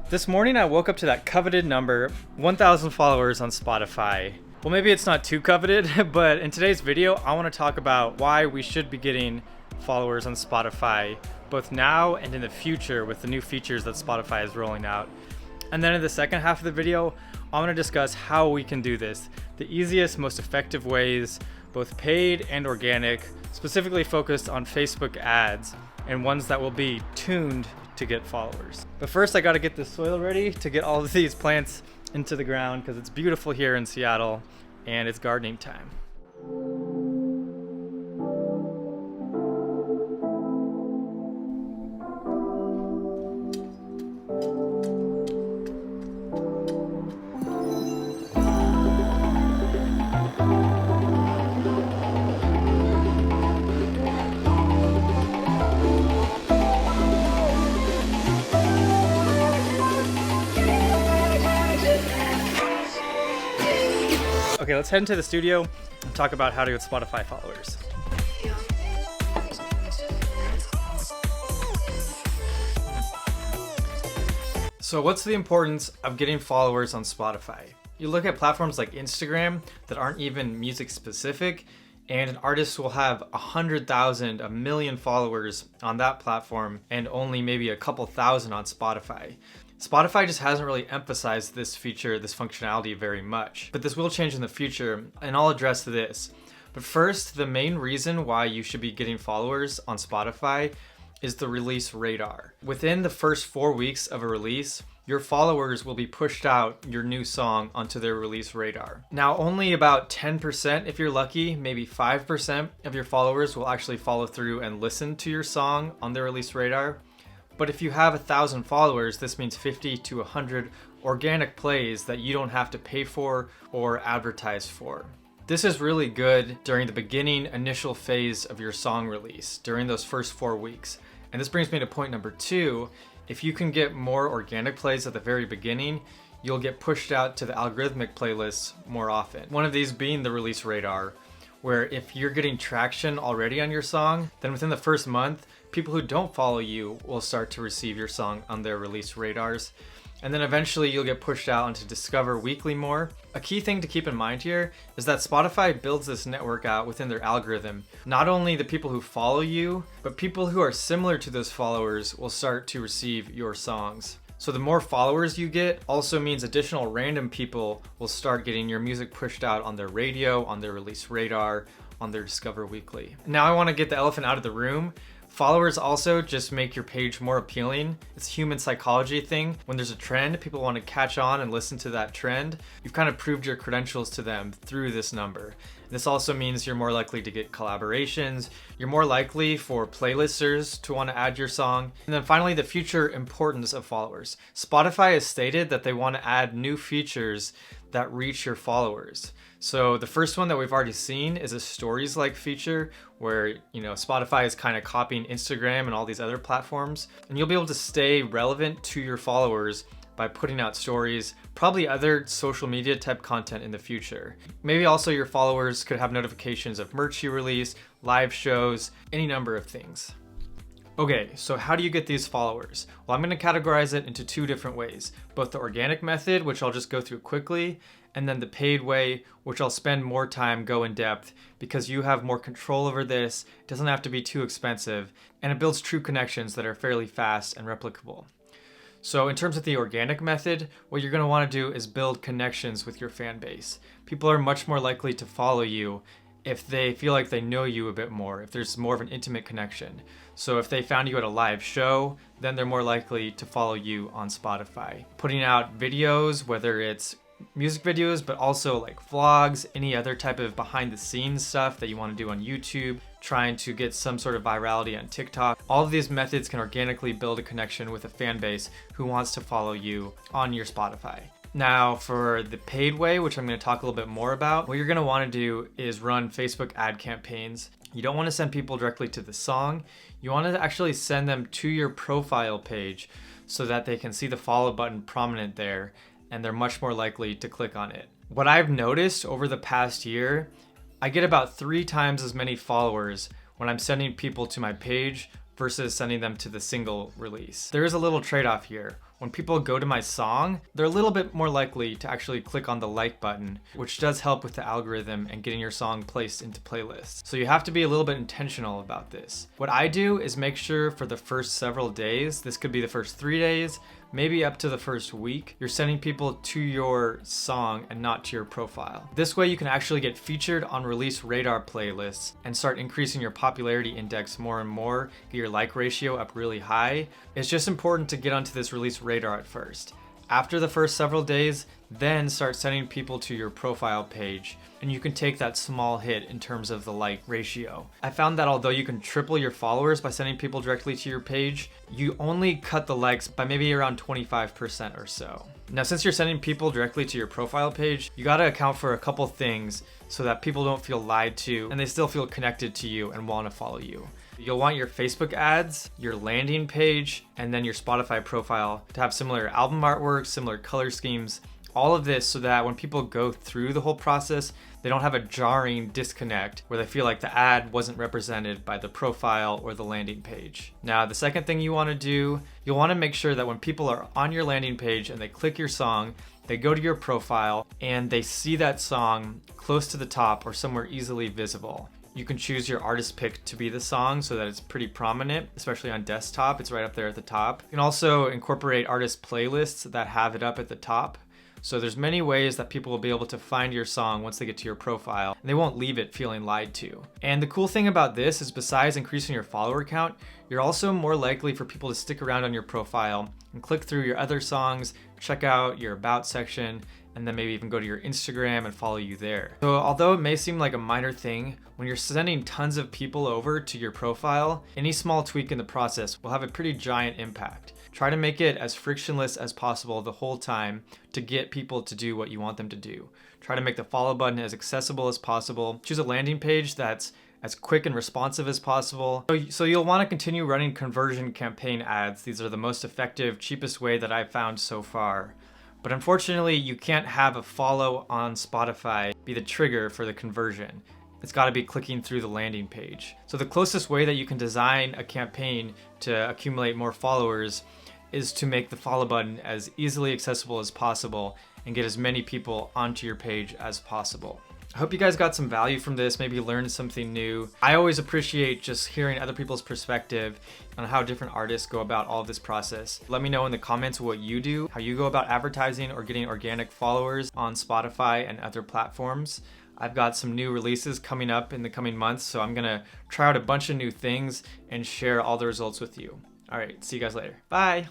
This morning I woke up to that coveted number, 1,000 followers on Spotify. Well, maybe it's not too coveted, but in today's video, I want to talk about why we should be getting followers on Spotify, both now and in the future with the new features that Spotify is rolling out. And then in the second half of the video, I want to discuss how we can do this, the easiest, most effective ways, both paid and organic, specifically focused on Facebook ads, and ones that will be tuned to get followers. But first I gotta get the soil ready to get all of these plants into the ground because it's beautiful here in Seattle and it's gardening time. Okay, let's head into the studio and talk about how to get Spotify followers. So what's the importance of getting followers on Spotify? You look at platforms like Instagram that aren't even music specific, and an artist will have 100,000, a million followers on that platform and only maybe a couple thousand on Spotify. Spotify just hasn't really emphasized this feature, this functionality very much, but this will change in the future, and I'll address this. But first, the main reason why you should be getting followers on Spotify is the release radar. Within the first 4 weeks of a release, your followers will be pushed out your new song onto their release radar. Now, only about 10%, if you're lucky, maybe 5% of your followers will actually follow through and listen to your song on their release radar. But if you have 1,000 followers, this means 50 to 100 organic plays that you don't have to pay for or advertise for. This is really good during the beginning initial phase of your song release, during those first 4 weeks. And this brings me to point number 2. If you can get more organic plays at the very beginning, you'll get pushed out to the algorithmic playlists more often. One of these being the release radar, where if you're getting traction already on your song, then within the first month, people who don't follow you will start to receive your song on their release radars. And then eventually you'll get pushed out onto Discover Weekly more. A key thing to keep in mind here is that Spotify builds this network out within their algorithm. Not only the people who follow you, but people who are similar to those followers will start to receive your songs. So the more followers you get also means additional random people will start getting your music pushed out on their radio, on their release radar, on their Discover Weekly. Now I want to get the elephant out of the room. Followers also just make your page more appealing. It's a human psychology thing. When there's a trend, people want to catch on and listen to that trend. You've kind of proved your credentials to them through this number. This also means you're more likely to get collaborations. You're more likely for playlisters to want to add your song. And then finally, the future importance of followers. Spotify has stated that they want to add new features that reach your followers. So the first one that we've already seen is a stories-like feature where, Spotify is kind of copying Instagram and all these other platforms. And you'll be able to stay relevant to your followers by putting out stories, probably other social media type content in the future. Maybe also your followers could have notifications of merch you release, live shows, any number of things. Okay, so how do you get these followers? Well, I'm going to categorize it into 2 different ways. Both the organic method, which I'll just go through quickly, and then the paid way, which I'll spend more time, go in depth, because you have more control over this. It doesn't have to be too expensive, and it builds true connections that are fairly fast and replicable. So in terms of the organic method, what you're going to want to do is build connections with your fan base. People are much more likely to follow you if they feel like they know you a bit more, if there's more of an intimate connection. So if they found you at a live show, then they're more likely to follow you on Spotify. Putting out videos, whether it's music videos, but also like vlogs, any other type of behind the scenes stuff that you want to do on YouTube, trying to get some sort of virality on TikTok. All of these methods can organically build a connection with a fan base who wants to follow you on your Spotify. Now for the paid way, which I'm going to talk a little bit more about, what you're going to want to do is run Facebook ad campaigns. You don't want to send people directly to the song. You want to actually send them to your profile page so that they can see the follow button prominent there and they're much more likely to click on it. What I've noticed over the past year, I get about 3 times as many followers when I'm sending people to my page versus sending them to the single release. There is a little trade-off here. when people go to my song, they're a little bit more likely to actually click on the like button, which does help with the algorithm and getting your song placed into playlists. So you have to be a little bit intentional about this. What I do is make sure for the first several days, this could be the first 3 days, maybe up to the first week, you're sending people to your song and not to your profile. This way you can actually get featured on release radar playlists and start increasing your popularity index more and more, get your like ratio up really high. It's just important to get onto this release radar at first. After the first several days, then start sending people to your profile page, and you can take that small hit in terms of the like ratio. I found that although you can triple your followers by sending people directly to your page, you only cut the likes by maybe around 25% or so. Now, since you're sending people directly to your profile page, you gotta account for a couple things so that people don't feel lied to and they still feel connected to you and wanna follow you. You'll want your Facebook ads, your landing page, and then your Spotify profile to have similar album artwork, similar color schemes, all of this so that when people go through the whole process, they don't have a jarring disconnect where they feel like the ad wasn't represented by the profile or the landing page. Now, the second thing you want to do, you'll want to make sure that when people are on your landing page and they click your song, they go to your profile and they see that song close to the top or somewhere easily visible. You can choose your artist pick to be the song so that it's pretty prominent, especially on desktop. It's right up there at the top. You can also incorporate artist playlists that have it up at the top. So there's many ways that people will be able to find your song once they get to your profile, and they won't leave it feeling lied to. And the cool thing about this is besides increasing your follower count, you're also more likely for people to stick around on your profile and click through your other songs, check out your about section, and then maybe even go to your Instagram and follow you there. So although it may seem like a minor thing, when you're sending tons of people over to your profile, any small tweak in the process will have a pretty giant impact. Try to make it as frictionless as possible the whole time to get people to do what you want them to do. Try to make the follow button as accessible as possible. Choose a landing page that's as quick and responsive as possible. So you'll want to continue running conversion campaign ads. These are the most effective, cheapest way that I've found so far. But unfortunately, you can't have a follow on Spotify be the trigger for the conversion. It's got to be clicking through the landing page. So the closest way that you can design a campaign to accumulate more followers is to make the follow button as easily accessible as possible and get as many people onto your page as possible. I hope you guys got some value from this, maybe learned something new. I always appreciate just hearing other people's perspective on how different artists go about all of this process. Let me know in the comments what you do, how you go about advertising or getting organic followers on Spotify and other platforms. I've got some new releases coming up in the coming months, so I'm gonna try out a bunch of new things and share all the results with you. All right, see you guys later. Bye.